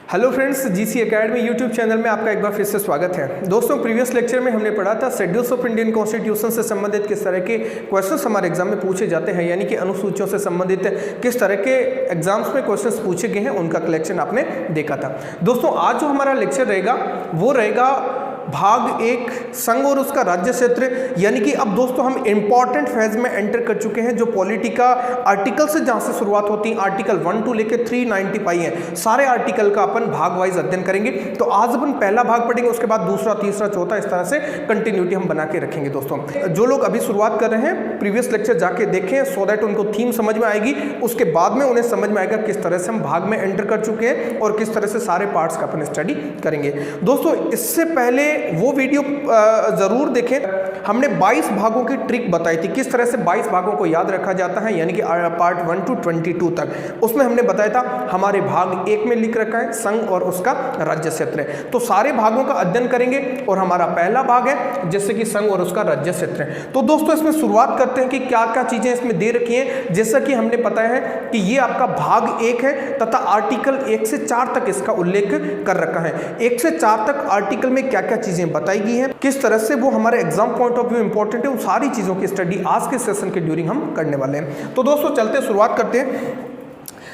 Hello friends, GC academy YouTube channel में आपका एक बार फिर से स्वागत है। दोस्तों, प्रीवियस लेक्चर में हमने पढ़ा था शेड्यूल्स ऑफ इंडियन कॉन्स्टिट्यूशन से संबंधित किस तरह के क्वेश्चंस हमारे एग्जाम में पूछे जाते हैं, यानी कि अनुसूचियों से संबंधित किस तरह के एग्जाम्स में क्वेश्चंस पूछे गए हैं, उनका कलेक्शन आपने देखा था। दोस्तों, आज जो हमारा लेक्चर रहेगा वो रहेगा भाग एक, संघ और उसका राज्य क्षेत्र। यानी कि अब दोस्तों हम इंपॉर्टेंट फेज में एंटर कर चुके हैं। जो पॉलिटी का आर्टिकल से जहां से शुरुआत होती है, आर्टिकल 1 to लेकर 395 है, सारे आर्टिकल का अपन भाग वाइज अध्ययन करेंगे। तो आज अपन पहला भाग पढ़ेंगे, उसके बाद दूसरा, तीसरा, चौथा, इस तरह से कंटिन्यूटी हम बना के रखेंगे। दोस्तों, जो लोग अभी शुरुआत कर रहे हैं, प्रीवियस लेक्चर जाके देखें सो दैट उनको थीम समझ में आएगी। उसके बाद में उन्हें समझ में आएगा किस तरह से हम भाग में एंटर कर चुके हैं और किस तरह से सारे पार्ट्स का अपन स्टडी करेंगे। दोस्तों, इससे पहले वो वीडियो जरूर देखें। हमने 22 भागों की ट्रिक बताई थी, किस तरह से 22 भागों को याद रखा जाता है, यानी कि पार्ट 1 to 22 तक। उसमें हमने बताया था हमारे भाग एक में लिख रखा है संघ और उसका राज्य क्षेत्र। तो सारे भागों का अध्ययन करेंगे और हमारा पहला भाग है जैसे कि संघ और उसका राज्य क्षेत्र। तो दोस्तों, इसमें शुरुआत करते हैं कि क्या क्या चीजें इसमें दे रखी हैं। जैसा कि हमने बताया है कि ये आपका भाग 1 है तथा आर्टिकल 1 से 4 तक इसका उल्लेख कर रखा है। 1 से 4 तक आर्टिकल में क्या क्या चीजें बताई गई हैं, किस तरह से वो हमारे exam point of view important है, उन सारी चीजों की स्टडी आज के सेशन के ड्यूरिंग हम करने वाले हैं। तो दोस्तों, चलते शुरुआत करते हैं।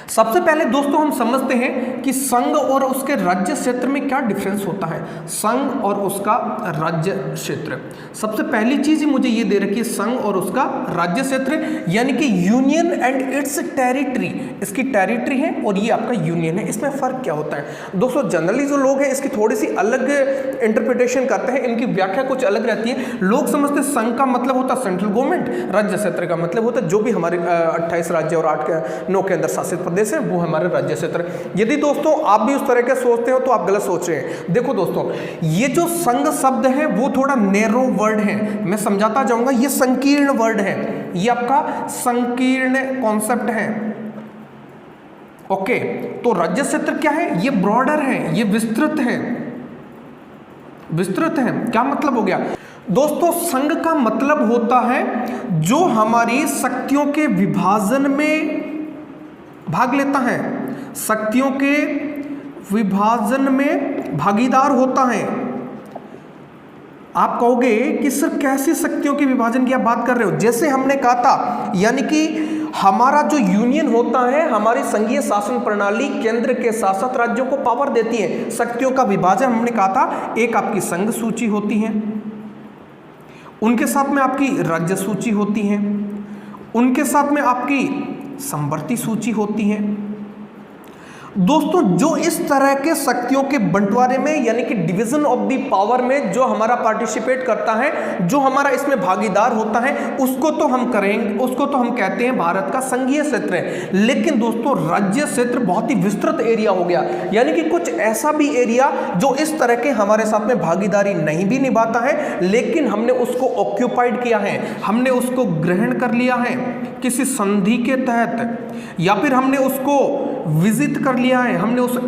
सबसे पहले दोस्तों हम समझते हैं कि संघ और उसके राज्य क्षेत्र में क्या डिफरेंस होता है। संघ और उसका राज्य क्षेत्र, सबसे पहली चीज मुझे ये दे रखी है, संघ और उसका राज्य क्षेत्र, यानी कि यूनियन एंड इट्स टेरिटरी। इसकी टेरिटरी है और ये आपका यूनियन है। इसमें फर्क क्या होता है दोस्तों? जनरली जो लोग हैं इसकी थोड़ी सी अलग इंटरप्रिटेशन करते हैं, इनकी व्याख्या कुछ अलग रहती है। लोग समझते संघ का मतलब होता है सेंट्रल गवर्नमेंट, राज्य क्षेत्र का मतलब होता है जो भी हमारे 28 राज्य और 9 के अंदर शासित प्रदेश है, वो हमारे राज्य क्षेत्र। यदि दोस्तों आप भी उस तरह के सोचते हो तो आप गलत सोच रहे हैं। देखो दोस्तों, ये जो संघ शब्द है वो थोड़ा नैरो वर्ड है, मैं समझाता जाऊंगा। ये संकीर्ण वर्ड है, ये आपका संकीर्ण कॉन्सेप्ट है। ओके, तो राज्य क्षेत्र क्या है? ये ब्रॉडर है, ये विस्तृत है। विस्तृत है क्या मतलब हो गया दोस्तों? संघ का मतलब होता है जो हमारी शक्तियों के विभाजन में भाग लेता है, शक्तियों के विभाजन में भागीदार होता है। आप कहोगे कि सर कैसी शक्तियों के विभाजन की आप बात कर रहे हो? जैसे हमने कहा था, यानी कि हमारा जो यूनियन होता है, हमारी संघीय शासन प्रणाली केंद्र के शासित राज्यों को पावर देती है। शक्तियों का विभाजन हमने कहा था, एक आपकी संघ सूची होती है, उनके साथ में आपकी राज्य सूची होती है, उनके साथ में आपकी समवर्ती सूची होती है। दोस्तों, जो इस तरह के शक्तियों के बंटवारे में, यानी कि डिवीजन ऑफ द पावर में जो हमारा पार्टिसिपेट करता है, जो हमारा इसमें भागीदार होता है, उसको तो हम करेंगे, उसको तो हम कहते हैं भारत का संघीय क्षेत्र है। लेकिन दोस्तों, राज्य क्षेत्र बहुत ही विस्तृत एरिया हो गया, यानी कि कुछ ऐसा भी एरिया जो इस तरह के हमारे साथ में भागीदारी नहीं भी निभाता है, लेकिन हमने उसको ऑक्यूपाइड किया है, हमने उसको ग्रहण कर लिया है किसी संधि के तहत, या फिर हमने उसको विजिट कर लिया है, हमने उस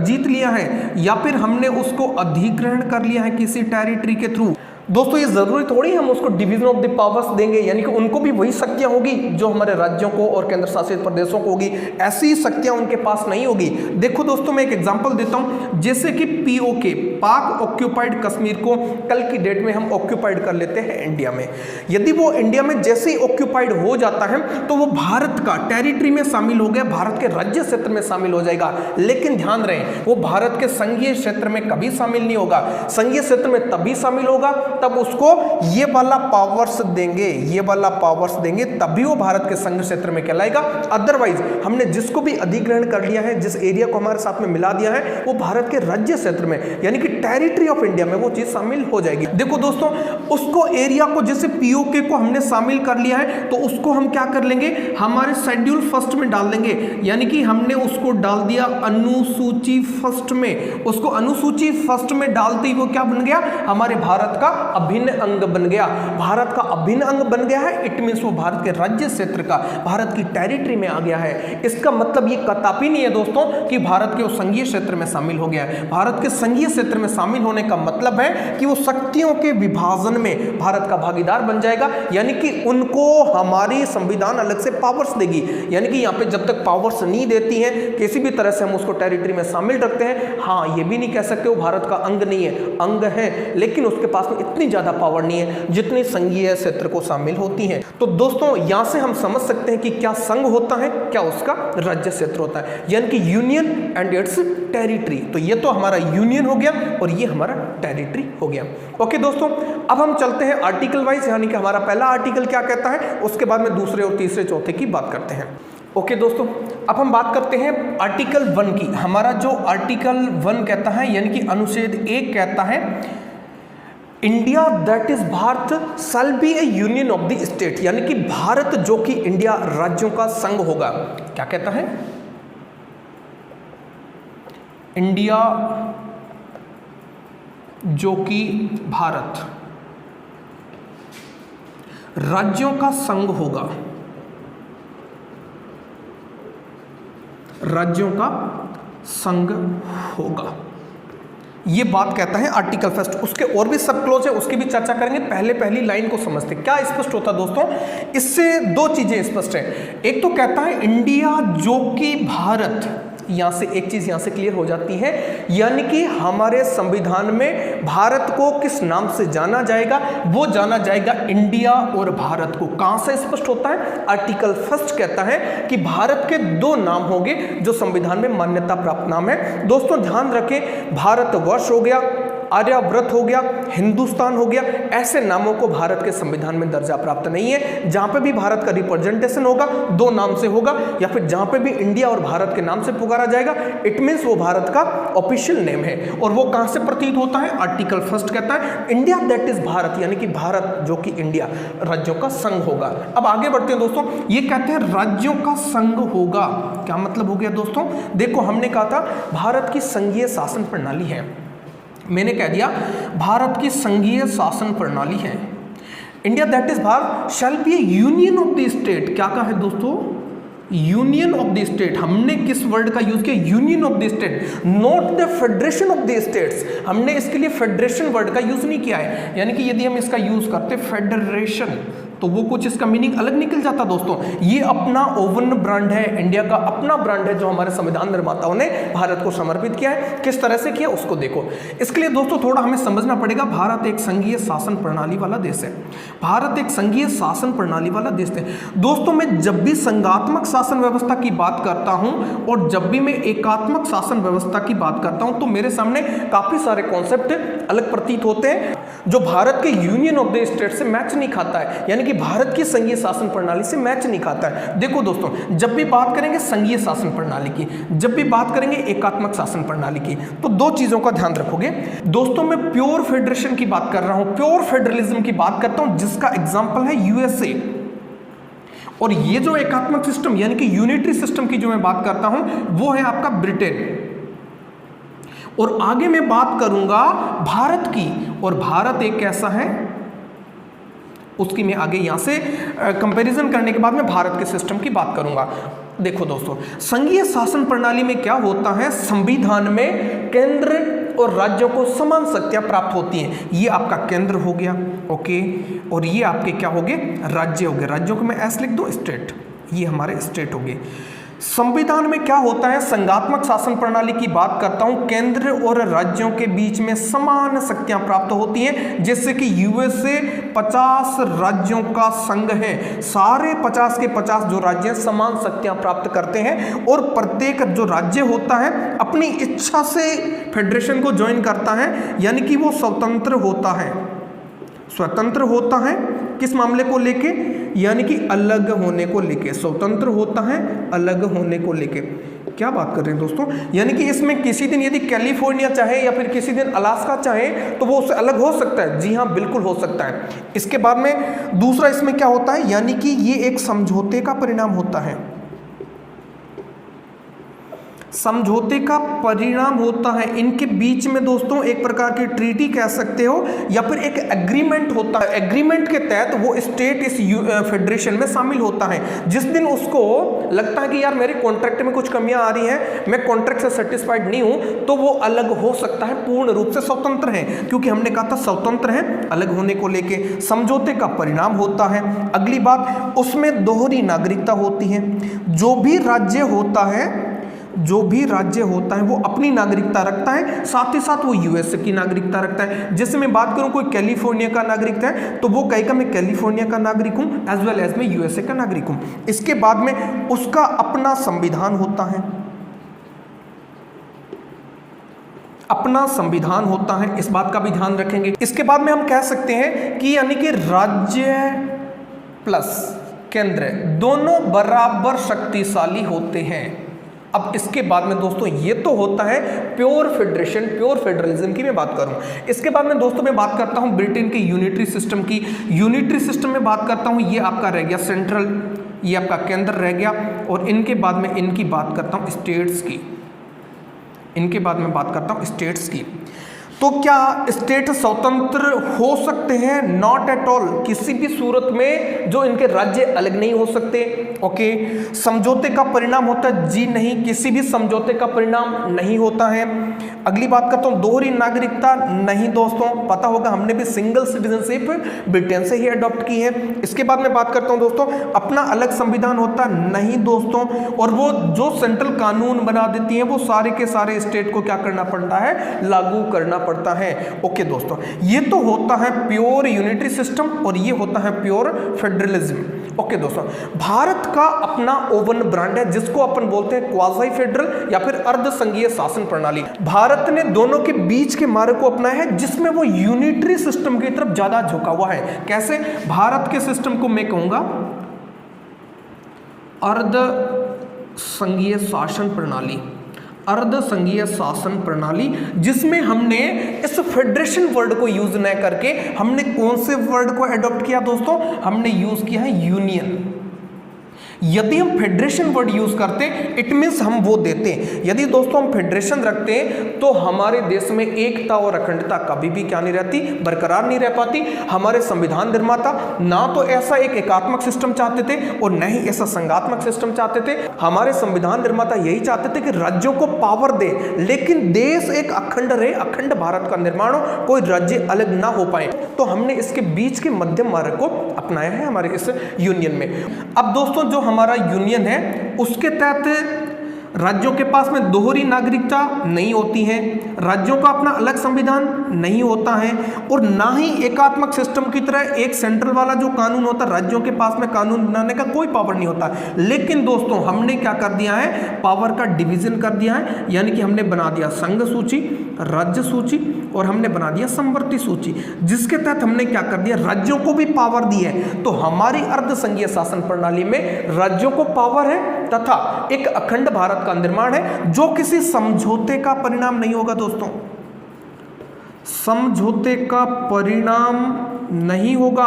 जीत लिया है, या फिर हमने उसको अधिग्रहण कर लिया है किसी टेरिटरी के थ्रू। दोस्तों, ये जरूरी थोड़ी हम उसको डिवीजन ऑफ द पावर्स देंगे, यानी कि उनको भी वही शक्तियां होगी जो हमारे राज्यों को और केंद्र शासित प्रदेशों को होगी। ऐसी शक्तियां उनके पास नहीं होगी। देखो दोस्तों, मैं एक एग्जांपल देता हूं, जैसे कि पीओके, पाक ऑक्यूपाइड कश्मीर को कल की डेट में हम ऑक्यूपाइड कर लेते हैं इंडिया में। यदि वो इंडिया में जैसे ही ऑक्यूपाइड हो जाता है तो वो भारत का टेरिटरी में शामिल हो गया, भारत के राज्य क्षेत्र में शामिल हो जाएगा। लेकिन ध्यान रहे, वो भारत के संघीय क्षेत्र में कभी शामिल नहीं होगा। संघीय क्षेत्र में तभी शामिल होगा तब उसको ये वाला पावर्स देंगे, ये वाला पावर्स देंगे, तभी वो भारत के संघ क्षेत्र में कहलाएगा। अदरवाइज हमने जिसको भी अधिग्रहण कर लिया है, जिस एरिया को हमारे साथ में मिला दिया है, वो भारत के राज्य क्षेत्र में, यानी कि टेरिटरी ऑफ इंडिया में वो चीज शामिल हो जाएगी। देखो दोस्तों, उसको एरिया को, जैसे पीओके को हमने शामिल कर लिया है, तो उसको हम क्या कर लेंगे, हमारे शेड्यूल फर्स्ट में डाल देंगे, यानी कि हमने उसको डाल दिया अनुसूची फर्स्ट में। उसको अनुसूची फर्स्ट में डालते ही वो क्या बन गया, हमारे भारत का अभिन्न अंग बन गया, भारत का अभिन्न अंग बन गया है, इट मीन्स वो भारत के राज्य क्षेत्र का, भारत की टेरिटरी में आ गया है। इसका मतलब ये कदापि नहीं है दोस्तों कि भारत के वो संघीय क्षेत्र में शामिल हो गया है। भारत के संघीय क्षेत्र में शामिल होने का मतलब है कि वो शक्तियों के विभाजन में भारत का भागीदार बन जाएगा, यानी कि उनको हमारी संविधान अलग से पावर्स देगी। यानी कि यहाँ पे जब तक पावर्स नहीं देती हैं, किसी भी तरह से हम उसको टेरिटरी में शामिल रखते हैं, हाँ ये भी नहीं कह सकते वो भारत का अंग नहीं है, अंग है, लेकिन उसके पास में इतनी ज्यादा पावर नहीं है जितनी संघीय क्षेत्र को शामिल होती है। तो दोस्तों यहां से हम समझ सकते हैं कि क्या संघ होता है, क्या उसका राज्य क्षेत्र होता है, यानी कि यूनियन एंड इट्स टेरिटरी। तो ये तो हमारा यूनियन हो गया और ये हमारा टेरिटरी हो गया। ओके दोस्तों, अब हम चलते हैं आर्टिकल वाइज, यानी कि हमारा पहला आर्टिकल क्या कहता है, उसके बाद में दूसरे और तीसरे चौथे की बात करते हैं। ओके दोस्तों, अब हम बात करते हैं आर्टिकल 1 की। हमारा जो आर्टिकल 1 कहता है, यानी कि अनुच्छेद 1 कहता है, India that is Bharat shall be A union of the state, यानी कि भारत जो कि इंडिया राज्यों का संघ होगा। क्या कहता है, इंडिया जो कि भारत राज्यों का संघ होगा, राज्यों का संघ होगा, ये बात कहता है आर्टिकल फर्स्ट। उसके और भी सब क्लोज है, उसकी भी चर्चा करेंगे। पहली लाइन को समझते क्या स्पष्ट होता है दोस्तों, इससे दो चीजें स्पष्ट है। एक तो कहता है इंडिया जो कि भारत, यहां से एक चीज यहां से क्लियर हो जाती है, यानी कि हमारे संविधान में भारत को किस नाम से जाना जाएगा, वो जाना जाएगा इंडिया और भारत को। कहां से स्पष्ट होता है, आर्टिकल फर्स्ट कहता है कि भारत के दो नाम होंगे जो संविधान में मान्यता प्राप्त नाम है। दोस्तों ध्यान रखें, भारतवर्ष हो गया, आर्याव्रत हो गया, हिंदुस्तान हो गया, ऐसे नामों को भारत के संविधान में दर्जा प्राप्त नहीं है। जहां पे भी भारत का रिप्रेजेंटेशन होगा दो नाम से होगा, या फिर जहां पे भी इंडिया और भारत के नाम से पुकारा जाएगा, इट मींस वो भारत का ऑफिशियल नेम है। और वो कहां से प्रतीत होता है, आर्टिकल फर्स्ट कहता है इंडिया दैट इज भारत, यानी कि भारत जो कि इंडिया राज्यों का संघ होगा। अब आगे बढ़ते हैं दोस्तों, ये कहते हैं राज्यों का संघ होगा। क्या मतलब हो गया दोस्तों, देखो हमने कहा था भारत की संघीय शासन प्रणाली है, मैंने कह दिया भारत की संघीय शासन प्रणाली है। India that is Bharat shall be A union of the state. क्या कहा है दोस्तों, यूनियन ऑफ द स्टेट। हमने किस वर्ड का यूज किया, union of the state, not the federation of the states. हमने इसके लिए फेडरेशन वर्ड का यूज नहीं किया है, यानी कि यदि हम इसका यूज करते फेडरेशन तो वो कुछ इसका मीनिंग अलग निकल जाता दोस्तों। ये अपना ओवन ब्रांड है, इंडिया का अपना ब्रांड है जो हमारे संविधान निर्माताओं ने भारत को समर्पित किया है। किस तरह से किया उसको देखो। इसके लिए दोस्तों थोड़ा हमें समझना पड़ेगा, भारत एक संघीय शासन प्रणाली वाला देश है। भारत एक संघीय शासन प्रणाली वाला देश है दोस्तों। मैं जब भी संघात्मक शासन व्यवस्था की बात करता हूं और जब भी मैं एकात्मक शासन व्यवस्था की बात करता हूं तो मेरे सामने काफी सारे कॉन्सेप्ट अलग प्रतीत होते हैं जो भारत के यूनियन ऑफ द स्टेट से मैच नहीं खाता है, यानी कि भारत की संघीय शासन प्रणाली से मैच नहीं खाता है। देखो दोस्तों, जब भी बात करेंगे संघीय शासन प्रणाली की, जब भी बात करेंगे एकात्मक शासन प्रणाली की, तो दो चीजों का ध्यान रखोगे दोस्तों। मैं प्योर फेडरेशन की बात कर रहा हूं, प्योर फेडरलिज्म की बात करता हूं, जिसका एग्जांपल है यूएसए। और ये जो एकात्मक सिस्टम यानी कि यूनिटरी सिस्टम की जो मैं बात करता हूं वो है आपका ब्रिटेन। और आगे मैं बात करूंगा भारत की, और भारत एक कैसा है उसकी मैं आगे यहां से कंपैरिजन करने के बाद मैं भारत के सिस्टम की बात करूंगा। देखो दोस्तों, संघीय शासन प्रणाली में क्या होता है, संविधान में केंद्र और राज्यों को समान शक्तियां प्राप्त होती हैं। ये आपका केंद्र हो गया, ओके, और ये आपके क्या हो गए, राज्य हो गए। राज्यों को मैं ऐसे लिख दूं, स्टेट, ये हमारे स्टेट हो गए। संविधान में क्या होता है, संघात्मक शासन प्रणाली की बात करता हूं, केंद्र और राज्यों के बीच में समान शक्तियां प्राप्त होती हैं। जैसे कि यूएसए 50 राज्यों का संघ है, सारे 50 के 50 जो राज्य हैं समान शक्तियां प्राप्त करते हैं, और प्रत्येक जो राज्य होता है अपनी इच्छा से फेडरेशन को ज्वाइन करता है, यानी कि वो स्वतंत्र होता है। स्वतंत्र होता है किस मामले को लेके, यानी कि अलग होने को लेके, स्वतंत्र होता है अलग होने को लेके। क्या बात कर रहे हैं दोस्तों, यानी कि इसमें किसी दिन यदि कैलिफोर्निया चाहे या फिर किसी दिन अलास्का चाहे तो वो उससे अलग हो सकता है। जी हाँ, बिल्कुल हो सकता है। इसके बाद में दूसरा इसमें क्या होता है, यानी कि ये एक समझौते का परिणाम होता है। समझौते का परिणाम होता है। इनके बीच में दोस्तों एक प्रकार की ट्रीटी कह सकते हो या फिर एक एग्रीमेंट होता है। एग्रीमेंट के तहत वो स्टेट इस फेडरेशन में शामिल होता है। जिस दिन उसको लगता है कि यार मेरे कॉन्ट्रैक्ट में कुछ कमियां आ रही हैं, मैं कॉन्ट्रैक्ट से सेटिस्फाइड नहीं हूं, तो वो अलग हो सकता है, पूर्ण रूप से स्वतंत्र है, क्योंकि हमने कहा था स्वतंत्र है, अलग होने को लेके समझौते का परिणाम होता है। अगली बात, उसमें दोहरी नागरिकता होती है। जो भी राज्य होता है वो अपनी नागरिकता रखता है, साथ ही साथ वो यूएसए की नागरिकता रखता है। जैसे मैं बात करूं कोई कैलिफोर्निया का नागरिक है तो वो कहेगा मैं कैलिफोर्निया का नागरिक हूं एज वेल एज मैं यूएसए का नागरिक हूं। इसके बाद में उसका अपना संविधान होता है, अपना संविधान होता है, इस बात का भी ध्यान रखेंगे। इसके बाद में हम कह सकते हैं कि यानी कि राज्य प्लस केंद्र दोनों बराबर शक्तिशाली होते हैं। अब इसके बाद में दोस्तों ये तो होता है प्योर फेडरेशन, प्योर फेडरलिज्म की मैं बात करूं। इसके बाद में दोस्तों मैं बात करता हूं ब्रिटेन के यूनिटरी सिस्टम की। यूनिटरी सिस्टम में बात करता हूं, ये आपका रह गया सेंट्रल, ये आपका केंद्र रह गया, और इनके बाद में इनकी बात करता हूं स्टेट्स की। इनके बाद में बात करता हूं स्टेट्स की। तो क्या स्टेट स्वतंत्र हो सकते हैं? नॉट एट ऑल, किसी भी सूरत में जो इनके राज्य अलग नहीं हो सकते। ओके, समझौते का परिणाम होता है? जी नहीं, किसी भी समझौते का परिणाम नहीं होता है। अगली बात करता हूं दोहरी नागरिकता, नहीं दोस्तों, पता होगा हमने भी सिंगल सिटीजनशिप ब्रिटेन से ही अडॉप्ट की है। इसके बाद में बात करता हूं दोस्तों अपना अलग संविधान होता, नहीं दोस्तों, और वो जो सेंट्रल कानून बना देती है वो सारे के सारे स्टेट को क्या करना पड़ता है? लागू करना पड़ता है। ओके दोस्तों, ये तो होता है प्योर यूनिटरी सिस्टम और ये होता है प्योर फेडरलिज्म। ओके दोस्तों, भारत का अपना ओवन ब्रांड है जिसको अपन बोलते हैं क्वाज़ी फेडरल या फिर अर्ध संघीय शासन प्रणाली। भारत ने दोनों के बीच के मार्ग को अपनाया है जिसमें वो यूनिटरी सिस्टम की तरफ ज्यादा झुका हुआ है। कैसे? भारत के सिस्टम को मैं कहूंगा अर्ध संघीय शासन प्रणाली, अर्ध संघीय शासन प्रणाली, जिसमें हमने इस फेडरेशन वर्ड को यूज न करके हमने कौन से वर्ड को एडॉप्ट किया दोस्तों? हमने यूज किया है यूनियन। यदि हम फेडरेशन वर्ड यूज करते इट मींस हम वो देते, यदि दोस्तों हम फेडरेशन रखते तो हमारे देश में एकता और अखंडता कभी भी क्या नहीं रहती? बरकरार नहीं रह पाती। हमारे संविधान निर्माता ना तो ऐसा एक एकात्मक सिस्टम चाहते थे और न ही ऐसा संघात्मक सिस्टम चाहते थे। हमारे संविधान निर्माता यही चाहते थे कि राज्यों को पावर दे, लेकिन देश एक अखंड रहे, अखंड भारत का निर्माण हो, कोई राज्य अलग ना हो पाए। तो हमने इसके बीच के मध्यम मार्ग को अपनाया है हमारे इस यूनियन में। अब दोस्तों जो हमारा यूनियन है उसके तहत राज्यों के पास में दोहरी नागरिकता नहीं होती है, राज्यों का अपना अलग संविधान नहीं होता है, और ना ही एकात्मक सिस्टम की तरह एक सेंट्रल वाला जो कानून होता है राज्यों के पास में कानून बनाने का कोई पावर नहीं होता। लेकिन दोस्तों हमने क्या कर दिया है? पावर का डिवीजन कर दिया है, यानी कि हमने बना दिया संघ सूची, राज्य सूची और हमने बना दिया समवर्ती सूची, जिसके तहत हमने क्या कर दिया? राज्यों को भी पावर दी है। तो हमारी अर्ध संघीय शासन प्रणाली में राज्यों को पावर है तथा एक अखंड भारत का निर्माण है, जो किसी समझौते का परिणाम नहीं होगा दोस्तों। समझौते का परिणाम नहीं होगा।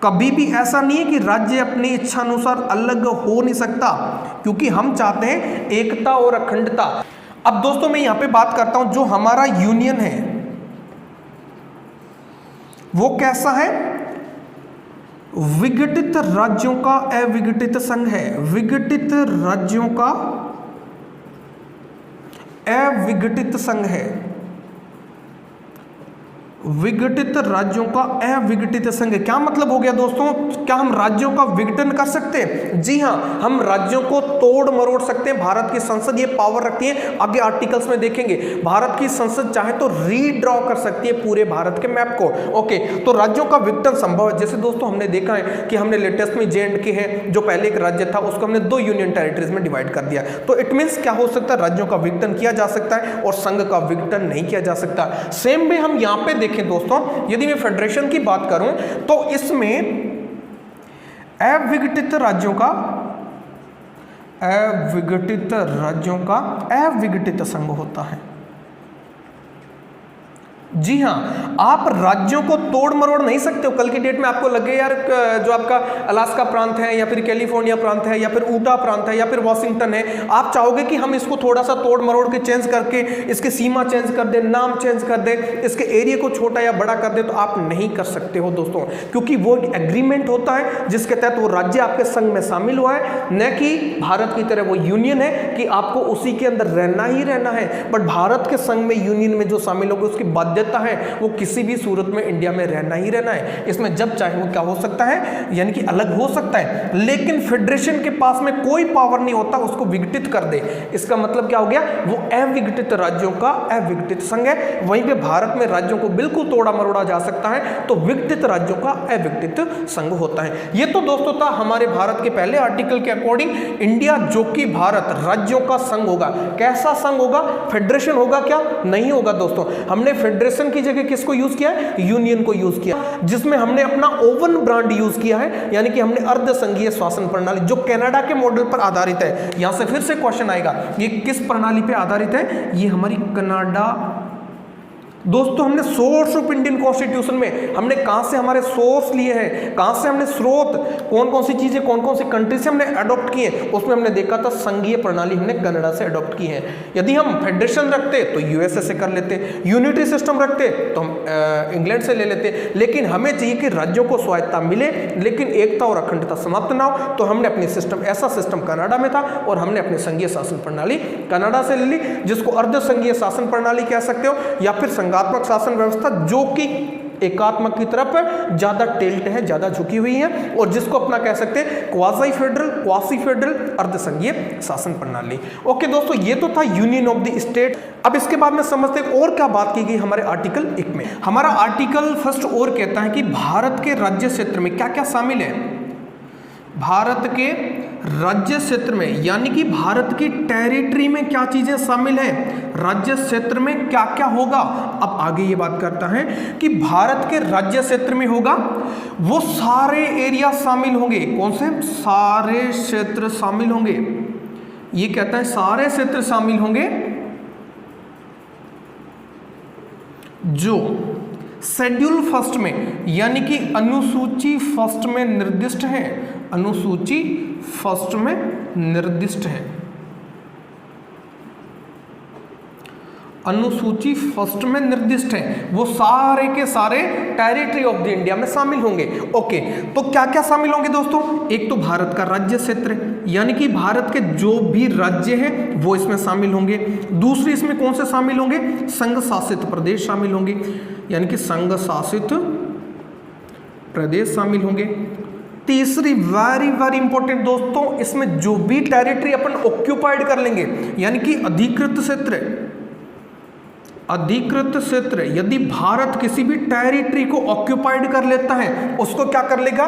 कभी भी ऐसा नहीं है कि राज्य अपनी इच्छा अनुसार अलग हो नहीं सकता, क्योंकि हम चाहते हैं एकता और अखंडता। अब दोस्तों मैं यहां पे बात करता हूं, जो हमारा यूनियन है वो कैसा है? विघटित राज्यों का अविघटित संघ है। विघटित राज्यों का अविघटित संघ है। विघटित राज्यों का अविघटित संघ। क्या मतलब हो गया दोस्तों? क्या हम राज्यों का विघटन कर सकते हैं? जी हां, हम राज्यों को तोड़ मरोड़ सकते हैं। भारत की संसद ये पावर रखती है, आगे आर्टिकल्स में देखेंगे। भारत की संसद चाहे तो रीड्रॉ कर सकती है पूरे भारत के मैप को। ओके, तो राज्यों का विघटन संभव है। जैसे दोस्तों हमने देखा है कि हमने लेटेस्ट में JNK है, जो पहले एक राज्य था, उसको हमने 2 यूनियन टेरिटरीज में डिवाइड कर दिया। तो इट मीन्स क्या हो सकता है? राज्यों का विघटन किया जा सकता है और संघ का विघटन नहीं किया जा सकता। सेम वे हम यहां पे दोस्तों, यदि मैं फेडरेशन की बात करूं तो इसमें अविघटित राज्यों का अविघटित संघ होता है। जी हाँ, आप राज्यों को तोड़ मरोड़ नहीं सकते हो। कल की डेट में आपको लगे यार जो आपका अलास्का प्रांत है या फिर कैलिफोर्निया प्रांत है या फिर ऊटा प्रांत है या फिर वॉशिंगटन है, आप चाहोगे कि हम इसको थोड़ा सा तोड़ मरोड़ के चेंज करके इसकी सीमा चेंज कर दे, नाम चेंज कर दे, इसके एरिया को छोटा या बड़ा कर दे, तो आप नहीं कर सकते हो दोस्तों, क्योंकि वो एक एग्रीमेंट होता है जिसके तहत वो राज्य आपके संघ में शामिल हुआ है, न कि भारत की तरह वो यूनियन है कि आपको उसी के अंदर रहना ही रहना है। बट भारत के संघ में, यूनियन में जो शामिल होगा उसकी बाध्यता है वो किसी भी सूरत में इंडिया में रहना ही रहना है। इसमें जब चाहे वो क्या हो सकता है, यानी कि अलग हो सकता है, लेकिन फेडरेशन के पास में कोई पावर नहीं होता उसको विघटित कर दे। इसका मतलब क्या हो गया, वो अविघटित राज्यों का अविघटित संघ है। वहीं पे भारत में राज्यों को बिल्कुल तोड़ा मरोड़ा जा सकता है, तो विघटित राज्यों का अविघटित संघ होता है। ये तो दोस्तों था हमारे भारत के पहले आर्टिकल के अकॉर्डिंग इंडिया जो कि भारत राज्यों का संघ होगा। कैसा संघ होगा, फेडरेशन होगा क्या, नहीं होगा दोस्तों। हमने फेडरेशन की जगह किसको यूज किया है, यूनियन को यूज किया, जिसमें हमने अपना ओवन ब्रांड यूज किया है, यानी कि हमने अर्ध संघीय शासन प्रणाली जो कनाडा के मॉडल पर आधारित है। यहां से फिर से क्वेश्चन आएगा, ये किस प्रणाली पे आधारित है, ये हमारी कनाडा। दोस्तों हमने सोर्स ऑफ इंडियन कॉन्स्टिट्यूशन में हमने कहां से हमारे सोर्स लिए हैं, कहां से हमने स्रोत, कौन कौन सी चीजें कौन कौन सी कंट्री से हमने अडॉप्ट किए, उसमें हमने देखा था संघीय प्रणाली हमने कनाडा से अडॉप्ट की है। यदि हम फेडरेशन रखते तो यूएसए से कर लेते, यूनिटरी सिस्टम रखते तो हम इंग्लैंड से ले लेते, लेकिन हमें चाहिए कि राज्यों को स्वायत्ता मिले लेकिन एकता और अखंडता समाप्त ना हो, तो हमने अपनी सिस्टम, ऐसा सिस्टम कनाडा में था और हमने अपनी संघीय शासन प्रणाली कनाडा से ले ली, जिसको अर्ध संघीय शासन प्रणाली कह सकते हो या फिर संघात्मक शासन व्यवस्था, जो कि एकात्मक की तरफ ज्यादा टिल्ट है, ज्यादा झुकी हुई है, और जिसको अपना कह सकते हैं क्वासी फेडरल, क्वासी फेडरल अर्धसंघीय शासन प्रणाली। ओके दोस्तों, ये तो था यूनियन ऑफ द स्टेट। अब इसके बाद में समझते हैं और क्या बात की गई हमारे आर्टिकल 1 में। हमारा आर्टिकल फर्स्ट और कहता है कि भारत के राज्य क्षेत्र में क्या क्या शामिल है। भारत के राज्य क्षेत्र में, यानी कि भारत की टेरिटरी में क्या चीजें शामिल हैं, राज्य क्षेत्र में क्या क्या होगा। अब आगे ये बात करता है कि भारत के राज्य क्षेत्र में होगा वो सारे एरिया शामिल होंगे। कौन से, सारे क्षेत्र शामिल होंगे। ये कहता है सारे क्षेत्र शामिल होंगे जो शेड्यूल फर्स्ट में, यानी कि अनुसूची फर्स्ट में निर्दिष्ट है, अनुसूची फर्स्ट में निर्दिष्ट है, अनुसूची फर्स्ट में निर्दिष्ट है, वो सारे के सारे टेरिटरी ऑफ द इंडिया में शामिल होंगे। ओके, तो क्या क्या शामिल होंगे दोस्तों, एक तो भारत का राज्य क्षेत्र, यानी कि भारत के जो भी राज्य हैं वो इसमें शामिल होंगे। दूसरी इसमें कौन से शामिल होंगे, संघ शासित प्रदेश शामिल होंगे, यानी कि संघ शासित प्रदेश शामिल होंगे। तीसरी वेरी वेरी इंपॉर्टेंट दोस्तों, इसमें जो भी टेरिटरी अपन ऑक्यूपाइड कर लेंगे, यानी कि अधिकृत क्षेत्र, अधिकृत क्षेत्र, यदि भारत किसी भी टेरिटरी को ऑक्यूपाइड कर लेता है उसको क्या कर लेगा,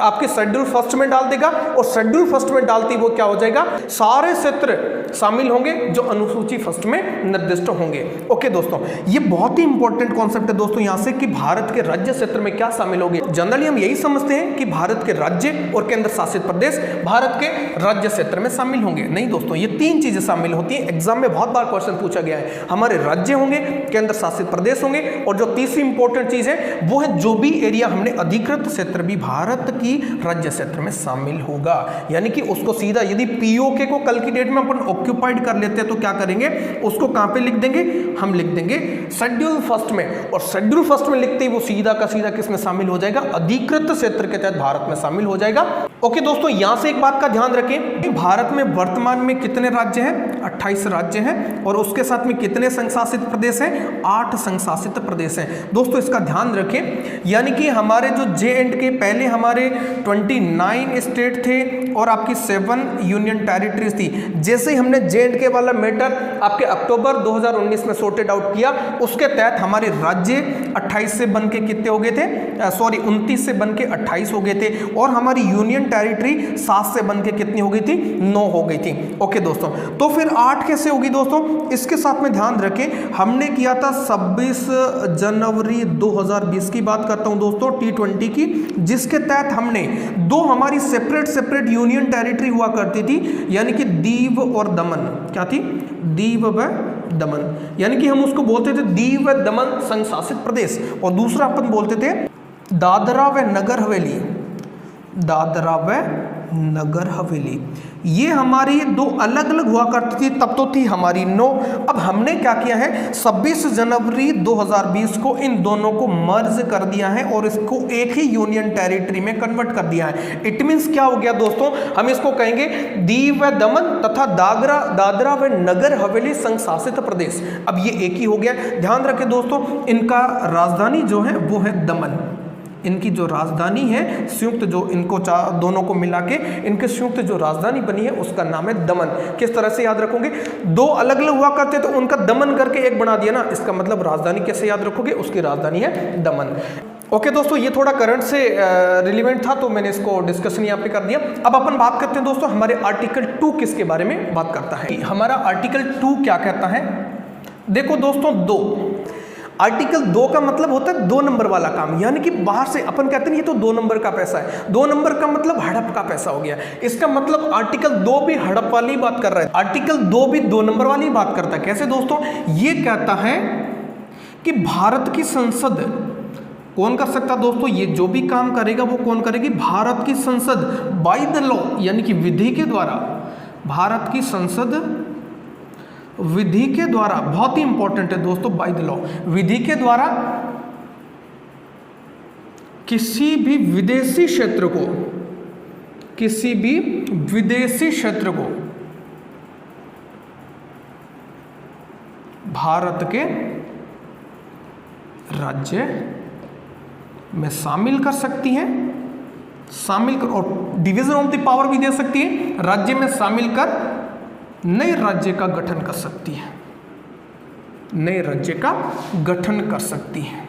आपके शेड्यूल फर्स्ट में डाल देगा, और शेड्यूल फर्स्ट में डालती वो क्या हो जाएगा, सारे क्षेत्र शामिल होंगे जो अनुसूची फर्स्ट में निर्दिष्ट होंगे। ओके दोस्तों, ये बहुत ही इंपॉर्टेंट कॉन्सेप्ट है दोस्तों यहां से कि भारत के राज्य क्षेत्र में क्या शामिल होंगे। जनरली हम यही समझते हैं कि भारत के राज्य और केंद्र शासित प्रदेश भारत के राज्य क्षेत्र में शामिल होंगे। नहीं दोस्तों, ये तीन चीजें शामिल होती हैं। एग्जाम में बहुत बार क्वेश्चन पूछा गया है, हमारे राज्य होंगे, केंद्र शासित प्रदेश होंगे, और जो तीसरी इंपॉर्टेंट चीज है वो है जो भी एरिया हमने अधिकृत क्षेत्र भी भारत की राज्य क्षेत्र में शामिल होगा, यानी कि उसको सीधा, यदि पीओके को कल की डेट में अपन ऑक्यूपाइड कर लेते हैं तो क्या करेंगे, उसको कहां पे लिख देंगे, हम लिख देंगे शेड्यूल फर्स्ट में, और शेड्यूल फर्स्ट में लिखते ही वो सीधा का सीधा किसमें शामिल हो जाएगा, अधिकृत क्षेत्र के तहत भारत में शामिल हो जाएगा। ओके दोस्तों, यहां से एक बात का ध्यान रखें कि भारत में वर्तमान में कितने राज्य हैं, 28 राज्य हैं, और उसके साथ में कितने संघ शासित प्रदेश हैं, 8 संघ शासित प्रदेश हैं। दोस्तों इसका ध्यान रखें, यानी कि हमारे जो J&K, पहले हमारे 29 स्टेट थे और आपकी 7 यूनियन टेरिटरीज थी। जैसे ही हमने J&K वाला मैटर आपके अक्टूबर 2019 में सॉर्टेड आउट किया, उसके तहत हमारे राज्य 28 से बन के कितने हो गए थे, 29 से बन के 28 हो गए थे, और हमारी यूनियन टेरिटरी 7 से बन के कितनी हो गई थी, 9 हो गई थी। ओके दोस्तों, तो फिर 8 कैसे होगी दोस्तों, इसके साथ में ध्यान रखें, हमने किया था 26 जनवरी 2020 की बात करता हूं दोस्तों, T20 की, जिसके तहत हमने 2 हमारी सेपरेट यूनियन टेरिटरी हुआ करती थी, यानी कि दीव और दमन, क्या थी, दीव व दमन, यानी कि हम उसको बोलते थे दीव व दमन संघ शासित प्रदेश, और दूसरा अपन बोलते थे दादरा व नगर हवेली, दादरा व नगर हवेली। ये हमारी दो अलग अलग हुआ करती थी, तब तो थी हमारी 9। अब हमने क्या किया है, 26 जनवरी 2020 को इन दोनों को मर्ज कर दिया है और इसको एक ही यूनियन टेरिटरी में कन्वर्ट कर दिया है। इट मीन्स क्या हो गया दोस्तों, हम इसको कहेंगे दीव व दमन तथा दादरा व नगर हवेली संघ शासित प्रदेश। अब ये एक ही हो गया। ध्यान रखें दोस्तों, इनका राजधानी जो है वो है दमन। इनकी जो राजधानी है संयुक्त, जो इनको दोनों को मिला के इनके संयुक्त जो राजधानी बनी है उसका नाम है दमन। किस तरह से याद रखोगे, दो अलग अलग हुआ करते तो उनका दमन करके एक बना दिया ना, इसका मतलब राजधानी कैसे याद रखोगे, उसकी राजधानी है दमन। ओके दोस्तों, ये थोड़ा करंट से रिलेवेंट था तो मैंने इसको डिस्कशन यहाँ पे कर दिया। अब अपन बात करते हैं दोस्तों, हमारे आर्टिकल 2 किसके बारे में बात करता है। हमारा आर्टिकल 2 क्या कहता है, देखो दोस्तों, 2 आर्टिकल 2 का मतलब होता है 2 नंबर वाला काम, यानी कि बाहर से अपन कहते हैं ये तो 2 नंबर का पैसा है, 2 नंबर का मतलब हड़प का पैसा हो गया। इसका मतलब आर्टिकल 2 भी हड़प वाली बात कर रहा है, आर्टिकल 2 भी 2 नंबर वाली बात करता है। कैसे दोस्तों, ये कहता है कि भारत की संसद कौन कर सकता दोस्तों, ये जो भी काम करेगा वो कौन करेगी, भारत की संसद बाय द लॉ, यानी कि विधि के द्वारा, भारत की संसद विधि के द्वारा, बहुत ही इंपॉर्टेंट है दोस्तों, बाय द लॉ, विधि के द्वारा किसी भी विदेशी क्षेत्र को, किसी भी विदेशी क्षेत्र को भारत के राज्य में शामिल कर सकती है, शामिल कर, और डिवीजन ऑफ द पावर भी दे सकती है, राज्य में शामिल कर नए राज्य का गठन कर सकती है, नए राज्य का गठन कर सकती है,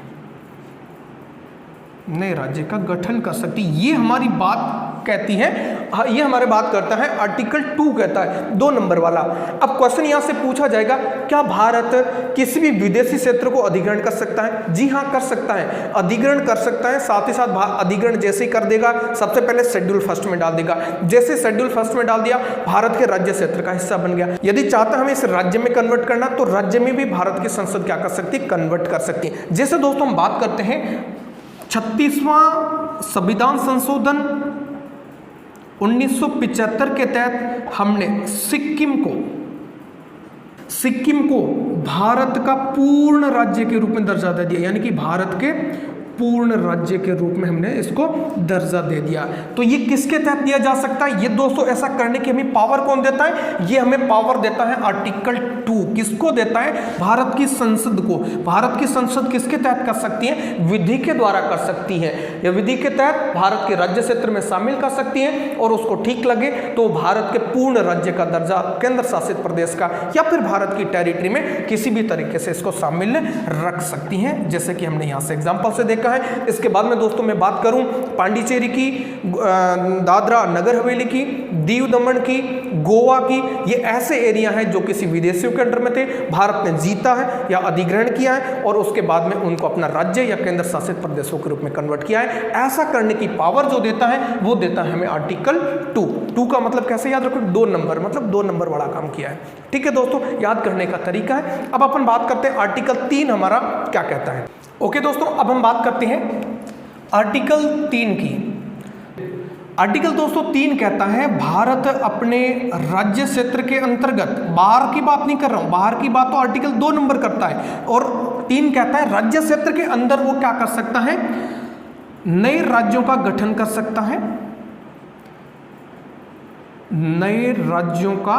नए राज्य का गठन कर सकती है। ये हमारी बात कहती है, ये हमारे बात करता है आर्टिकल 2 कहता है 2 नंबर वाला। अब क्वेश्चन यहां से पूछा जाएगा, क्या भारत किसी भी विदेशी क्षेत्र को अधिग्रहण कर सकता है? जी हाँ, कर सकता है, अधिग्रहण कर सकता है। साथ ही साथ अधिग्रहण जैसे ही कर देगा, सबसे पहले शेड्यूल फर्स्ट में डाल देगा। जैसे शेड्यूल फर्स्ट में डाल दिया, भारत के राज्य क्षेत्र का हिस्सा बन गया। यदि चाहता हमें इस राज्य में कन्वर्ट करना, तो राज्य में भी भारत की संसद क्या कर सकती है, कन्वर्ट कर सकती है। जैसे दोस्तों हम बात करते हैं 36वां संविधान संशोधन 1975 के तहत हमने सिक्किम को भारत का पूर्ण राज्य के रूप में दर्जा दे दिया, यानी कि भारत के पूर्ण राज्य के रूप में हमने इसको दर्जा दे दिया। तो ये किसके तहत दिया जा सकता है? ये दोस्तों ऐसा करने की हमें पावर कौन देता है? ये हमें पावर देता है आर्टिकल 2। किसको देता है? भारत की संसद को। भारत की संसद किसके तहत कर सकती है? विधि के द्वारा कर सकती है। या विधि के तहत भारत के राज्य क्षेत्र में शामिल कर सकती है और उसको ठीक लगे तो भारत के पूर्ण राज्य का दर्जा, केंद्र शासित प्रदेश का या फिर भारत की टेरिटरी में किसी भी तरीके से इसको शामिल रख सकती हैं, जैसे कि हमने यहाँ से एग्जाम्पल से देखा है। इसके बाद में दोस्तों मैं बात करूं पांडिचेरी की, दादरा नगर हवेली की, दीव दमन की, गोवा की, ये ऐसे एरिया हैं जो किसी विदेशियों के अंडर में थे, भारत ने जीता है या अधिग्रहण किया है और उसके बाद में उनको अपना राज्य या केंद्र शासित प्रदेशों के रूप में कन्वर्ट किया है। ऐसा करने की पावर जो देता है वो देता है हमें आर्टिकल 2 का मतलब कैसे याद रखो? 2 नंबर, मतलब 2 नंबर वाला काम किया है। ठीक है दोस्तों, याद करने का तरीका है। अब अपन बात करते हैं आर्टिकल 3 हमारा क्या कहता है। ओके दोस्तों, अब हम बात करते हैं आर्टिकल 3 की। आर्टिकल दोस्तों 3 कहता है भारत अपने राज्य क्षेत्र के अंतर्गत, बाहर की बात नहीं कर रहा हूं, बाहर की बात तो आर्टिकल 2 नंबर करता है, और 3 कहता है राज्य क्षेत्र के अंदर वो क्या कर सकता है? नए राज्यों का गठन कर सकता है, नए राज्यों का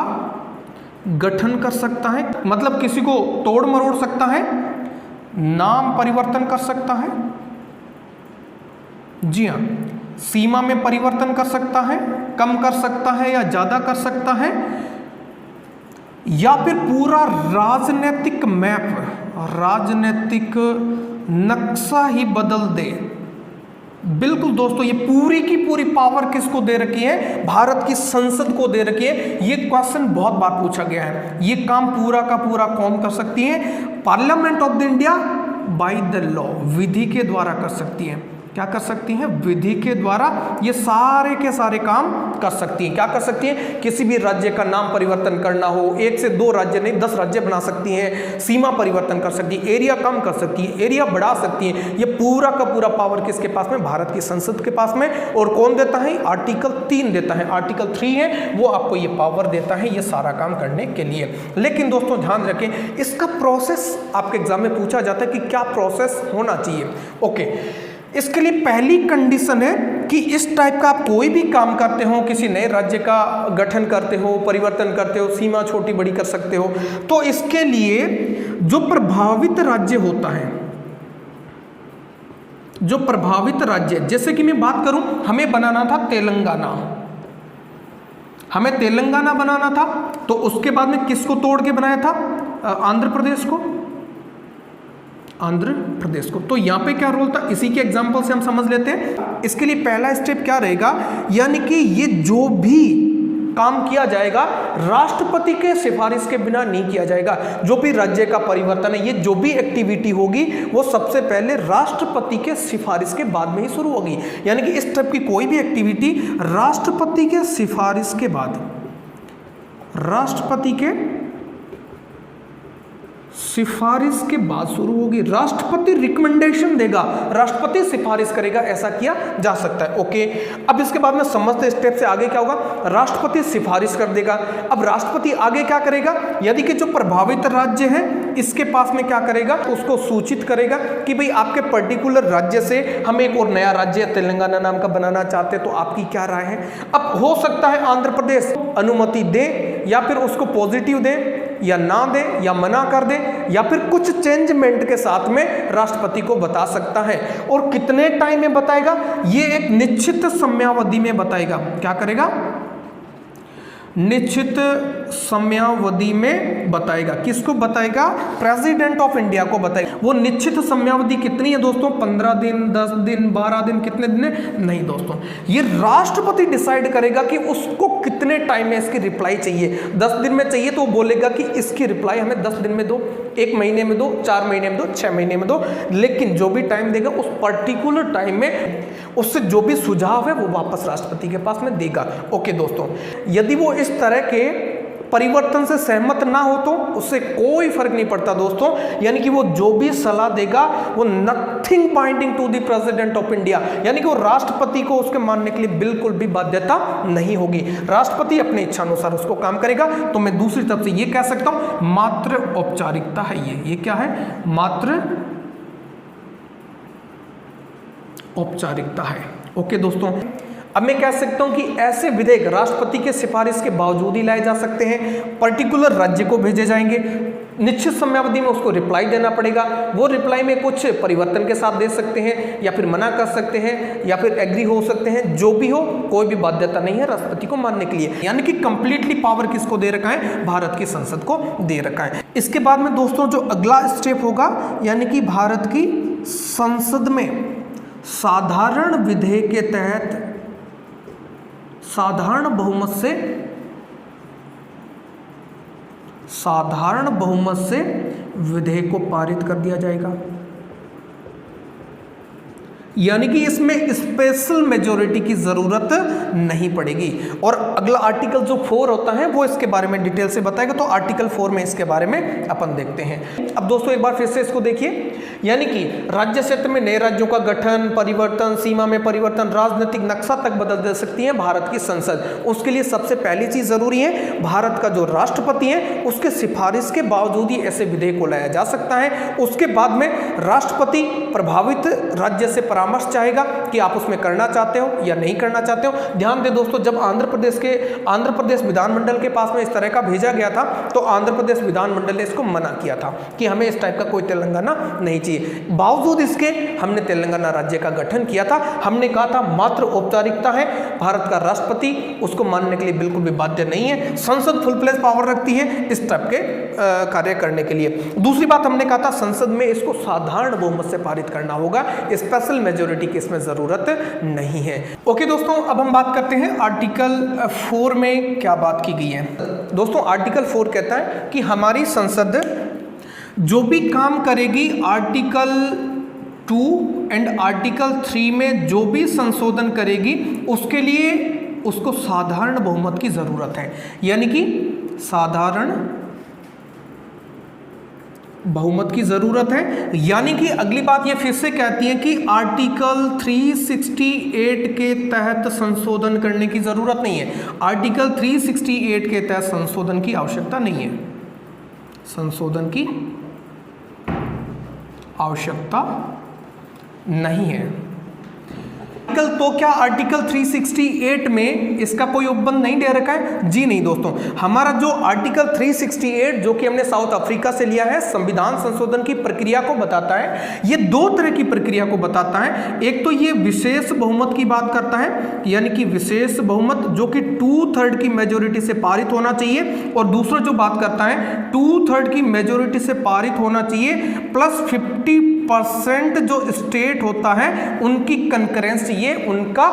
गठन कर सकता है, मतलब किसी को तोड़ मरोड़ सकता है, नाम परिवर्तन कर सकता है, जी हां, सीमा में परिवर्तन कर सकता है, कम कर सकता है या ज्यादा कर सकता है, या फिर पूरा राजनीतिक मैप, राजनीतिक नक्शा ही बदल दे। बिल्कुल दोस्तों, ये पूरी की पूरी पावर किसको दे रखी है? भारत की संसद को दे रखी है। ये क्वेश्चन बहुत बार पूछा गया है। ये काम पूरा का पूरा कौन कर सकती है? Parliament of the India by the law, विधि के द्वारा कर सकती है। क्या कर सकती हैं, विधि के द्वारा ये सारे के सारे काम कर सकती हैं। क्या कर सकती हैं, किसी भी राज्य का नाम परिवर्तन करना हो, 1 से 2 राज्य नहीं 10 राज्य बना सकती हैं, सीमा परिवर्तन कर सकती है, एरिया कम कर सकती है, एरिया बढ़ा सकती हैं। ये पूरा का पूरा पावर किसके पास में, भारत की संसद के पास में। और कौन देता है, आर्टिकल 3 देता है, आर्टिकल 3 है वो आपको ये पावर देता है ये सारा काम करने के लिए। लेकिन दोस्तों ध्यान रखें, इसका प्रोसेस आपके एग्जाम में पूछा जाता है कि क्या प्रोसेस होना चाहिए। ओके, इसके लिए पहली कंडीशन है कि इस टाइप का आप कोई भी काम करते हो, किसी नए राज्य का गठन करते हो, परिवर्तन करते हो, सीमा छोटी बड़ी कर सकते हो, तो इसके लिए जो प्रभावित राज्य होता है, जो प्रभावित राज्य, जैसे कि मैं बात करूं, हमें बनाना था तेलंगाना, हमें तेलंगाना बनाना था, तो उसके बाद में किसको तोड़ के बनाया था, आंध्र प्रदेश को, आंध्र प्रदेश को। तो यहां पे क्या रोल था, इसी के एग्जांपल से हम समझ लेते हैं। इसके लिए पहला स्टेप क्या रहेगा, यानी कि ये जो भी काम किया जाएगा राष्ट्रपति के सिफारिश के बिना नहीं किया जाएगा। जो भी राज्य का परिवर्तन है, ये जो भी एक्टिविटी होगी वो सबसे पहले राष्ट्रपति के सिफारिश के बाद में ही शुरू होगी। यानी कि इस टाइप की कोई भी एक्टिविटी राष्ट्रपति के सिफारिश के बाद, राष्ट्रपति के सिफारिश के बाद शुरू होगी। राष्ट्रपति रिकमेंडेशन देगा, राष्ट्रपति सिफारिश करेगा, ऐसा किया जा सकता है। ओके, अब इसके बाद में समस्त स्टेप से आगे क्या होगा, राष्ट्रपति सिफारिश कर देगा। अब राष्ट्रपति आगे क्या करेगा, यदि कि जो प्रभावित राज्य है इसके पास में क्या करेगा, उसको सूचित करेगा कि भाई आपके पर्टिकुलर राज्य से हम एक और नया राज्य तेलंगाना नाम का बनाना चाहते हैं, तो आपकी क्या राय है। अब हो सकता है आंध्र प्रदेश अनुमति दे, या फिर उसको पॉजिटिव दे, या ना दे, या मना कर दे, या फिर कुछ चेंजमेंट के साथ में राष्ट्रपति को बता सकता है। और कितने टाइम में बताएगा, ये एक निश्चित समयावधि में बताएगा। क्या करेगा, निश्चित समयावधि में बताएगा। किसको बताएगा, प्रेसिडेंट ऑफ इंडिया को बताएगा। वो निश्चित समयावधि कितनी है दोस्तों, 15 दिन, 10 दिन, 12 दिन, कितने दिन है, नहीं दोस्तों, ये राष्ट्रपति डिसाइड करेगा कि उसको कितने टाइम में इसकी रिप्लाई चाहिए। 10 दिन में चाहिए तो वो बोलेगा कि इसकी रिप्लाई हमें 10 दिन में दो, 1 महीने में दो, 4 महीने में दो, 6 महीने में दो। लेकिन जो भी टाइम देगा उस पर्टिकुलर टाइम में उससे जो भी सुझाव है वो वापस राष्ट्रपति के पास में देगा। ओके दोस्तों, यदि वो इस तरह के परिवर्तन से सहमत ना हो तो उससे कोई फर्क नहीं पड़ता दोस्तों। यानी कि वो जो भी सलाह देगा वो nothing binding to the president of India, यानी कि वो राष्ट्रपति को उसके मानने के लिए बिल्कुल भी बाध्यता नहीं होगी। राष्ट्रपति अपने इच्छा अनुसार उसको काम करेगा। तो मैं दूसरी तरफ से ये कह सकता हूं मात्र औपचारिकता है ये क्या है, मात्र औपचारिकता है। ओके दोस्तों, अब मैं कह सकता हूं कि ऐसे विधेयक राष्ट्रपति के सिफारिश के बावजूद ही लाए जा सकते हैं। पर्टिकुलर राज्य को भेजे जाएंगे, निश्चित समयावधि में उसको रिप्लाई देना पड़ेगा। वो रिप्लाई में कुछ परिवर्तन के साथ दे सकते हैं, या फिर मना कर सकते हैं, या फिर एग्री हो सकते हैं। जो भी हो, कोई भी बाध्यता नहीं है राष्ट्रपति को मानने के लिए। यानी कि कंप्लीटली पावर किसको दे रखा है, भारत की संसद को दे रखा है। इसके बाद में दोस्तों जो अगला स्टेप होगा, यानी कि भारत की संसद में साधारण विधेयक के तहत साधारण बहुमत से विधेयक को पारित कर दिया जाएगा। यानी कि इसमें स्पेशल मेजॉरिटी की जरूरत नहीं पड़ेगी। और अगला आर्टिकल जो 4 होता है वो इसके बारे में डिटेल से बताएगा। तो आर्टिकल 4 में इसके बारे में अपन देखते हैं। अब दोस्तों एक बार फिर से इसको देखिए, यानी कि राज्य क्षेत्र में नए राज्यों का गठन, परिवर्तन, सीमा में परिवर्तन, राजनीतिक नक्शा तक बदल दे सकती है भारत की संसद। उसके लिए सबसे पहली चीज जरूरी है, भारत का जो राष्ट्रपति है उसके सिफारिश के बावजूद ही ऐसे विधेयक को लाया जा सकता है। उसके बाद में राष्ट्रपति प्रभावित राज्य से परामर्श चाहेगा कि आप उसमें करना चाहते हो या नहीं करना चाहते हो। ध्यान दें दोस्तों, जब आंध्र प्रदेश विधानमंडल के पास में इस तरह का भेजा गया था तो आंध्र प्रदेश विधानमंडल ने इसको मना किया था कि हमें इस टाइप का कोई तेलंगाना नहीं चाहिए। बावजूद इसके हमने तेलंगाना राज्य का गठन किया था। हमने कहा था मात्र औपचारिकता है, भारत का राष्ट्रपति उसको मानने के लिए बिल्कुल भी बाध्य नहीं है। संसद फुल फ्लेज पावर रखती है इस टाइप के कार्य करने के लिए। दूसरी बात हमने कहा था संसद में इसको साधारण बहुमत से पारित करना होगा, स्पेशल मेजॉरिटी की इसमें जरूरत नहीं है। ओके दोस्तों, अब हम बात करते हैं आर्टिकल 4 में क्या बात की गई है। दोस्तों आर्टिकल 4 कहता है कि हमारी संसद जो भी काम करेगी आर्टिकल 2 एंड आर्टिकल 3 में जो भी संशोधन करेगी उसके लिए उसको साधारण बहुमत की जरूरत है, यानी कि साधारण बहुमत की जरूरत है। यानी कि अगली बात ये फिर से कहती है कि आर्टिकल 368 के तहत संशोधन करने की जरूरत नहीं है। आर्टिकल 368 के तहत संशोधन की आवश्यकता नहीं है, संशोधन की आवश्यकता नहीं है। तो क्या आर्टिकल 368 में इसका कोई उपबंध नहीं दे रखा है? जी नहीं दोस्तों, हमारा जो आर्टिकल 368 जो कि हमने साउथ अफ्रीका से लिया है, संविधान संशोधन की प्रक्रिया को बताता है। ये दो तरह की प्रक्रिया को बताता है। एक तो ये विशेष बहुमत की बात करता है, यानी कि विशेष बहुमत जो कि 2/3 की मेजोरिटी से पारित होना चाहिए, और दूसरा जो बात करता है 2/3 की मेजोरिटी से पारित होना चाहिए प्लस 50% जो स्टेट होता है उनकी कंकरेंस चाहिए, उनका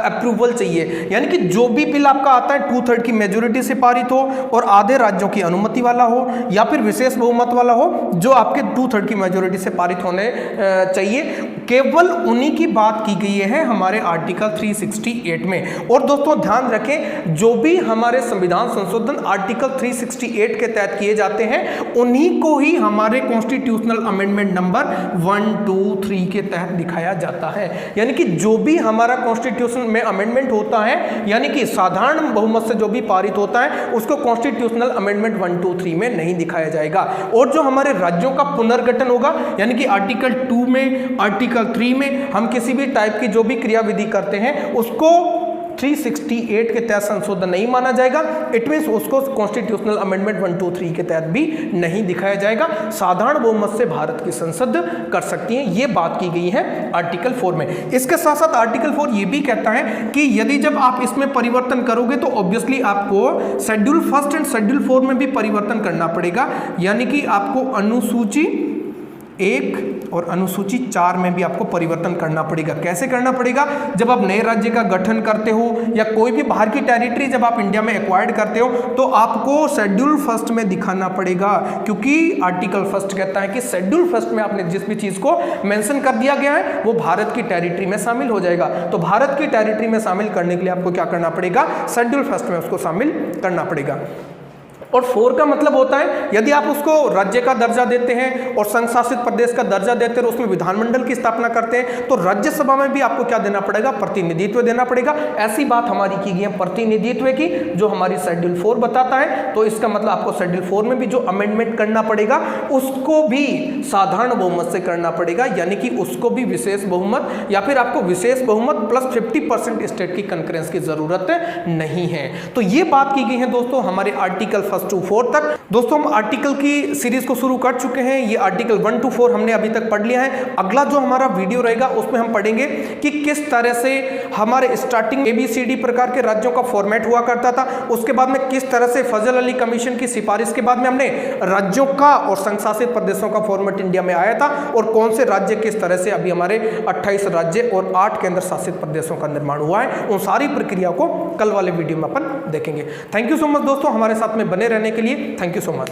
अप्रूवल चाहिए। यानी कि जो भी बिल आपका आता है 2/3 की मेजोरिटी से पारित हो और आधे राज्यों की अनुमति वाला हो या फिर विशेष बहुमत वाला हो, जो आपके 2/3 की मेजोरिटी से पारित होने चाहिए, केवल उन्हीं की बात की गई है हमारे आर्टिकल 368 में। और दोस्तों ध्यान रखें, जो भी हमारे संविधान संशोधन आर्टिकल 368 के तहत किए जाते हैं उन्हीं को ही हमारे कॉन्स्टिट्यूशनल अमेंडमेंट नंबर 1, 2, 3 के तहत दिखाया जाता है। यानी कि जो भी हमारा कॉन्स्टिट्यूशन में अमेंडमेंट होता है, यानी कि साधारण बहुमत से जो भी पारित होता है उसको कॉन्स्टिट्यूशनल अमेंडमेंट 1, 2, 3 में नहीं दिखाया जाएगा। और जो हमारे राज्यों का पुनर्गठन होगा, यानी कि आर्टिकल 2 में, आर्टिकल 3 में हम किसी भी टाइप की जो भी क्रियाविधि करते हैं उसको 368 के तहत संशोधन नहीं माना जाएगा। इट मीन्स उसको कॉन्स्टिट्यूशनल अमेंडमेंट 1, 2, 3 के तहत भी नहीं दिखाया जाएगा। साधारण बहुमत से भारत की संसद कर सकती है, ये बात की गई है आर्टिकल 4 में। इसके साथ साथ आर्टिकल 4 ये भी कहता है कि यदि जब आप इसमें परिवर्तन करोगे तो ऑब्वियसली आपको शेड्यूल 1 एंड शेड्यूल 4 में भी परिवर्तन करना पड़ेगा। यानी कि आपको अनुसूची 1 और अनुसूची 4 में भी आपको परिवर्तन करना पड़ेगा। कैसे करना पड़ेगा? जब आप नए राज्य का गठन करते हो या कोई भी बाहर की टेरिटरी जब आप इंडिया में एक्वायर्ड करते हो तो आपको शेड्यूल 1 में दिखाना पड़ेगा, क्योंकि आर्टिकल 1 कहता है कि शेड्यूल 1 में आपने जिस भी चीज को मेंशन कर दिया गया है वो भारत की टेरिटरी में शामिल हो जाएगा। तो भारत की टेरिटरी में शामिल करने के लिए आपको क्या करना पड़ेगा? शेड्यूल 1 में उसको शामिल करना पड़ेगा। और 4 का मतलब होता है यदि आप उसको राज्य का दर्जा देते हैं और संघ शासित प्रदेश का दर्जा देते हैं और उसमें विधानमंडल की स्थापना करते हैं तो राज्यसभा में भी आपको क्या देना पड़ेगा? प्रतिनिधित्व देना पड़ेगा। ऐसी बात हमारी की गई है प्रतिनिधित्व की, जो हमारी शेड्यूल 4 बताता है। तो इसका मतलब आपको शेड्यूल 4 में भी जो अमेंडमेंट करना पड़ेगा उसको भी साधारण बहुमत से करना पड़ेगा, यानी कि उसको भी विशेष बहुमत या फिर आपको विशेष बहुमत प्लस 50% स्टेट की कंकरेंस की जरूरत नहीं है। तो ये बात की गई है दोस्तों हमारे आर्टिकल 1 to 4 तक। दोस्तों हम आर्टिकल की सीरीज को शुरू कर चुके हैं। ये आर्टिकल 1 to 4 हमने अभी तक पढ़ लिया है। अगला जो हमारा वीडियो रहेगा उसमें हम पढ़ेंगे कि किस तरह से हमारे स्टार्टिंग ABCD प्रकार के राज्यों का फॉर्मेट हुआ करता था, उसके बाद में किस तरह से फजल अली कमीशन की सिफारिश के बाद में हमने राज्यों का और संघ शासित प्रदेशों का फॉर्मेट इंडिया में आया था, और कौन से राज्य किस तरह से अभी हमारे 28 राज्य और 8 केंद्र शासित प्रदेशों का निर्माण हुआ है। उन सारी प्रक्रिया को कल वाले वीडियो में अपन देखेंगे। थैंक यू सो मच दोस्तों, हमारे साथ में बने रहने के लिए थैंक यू सो मच।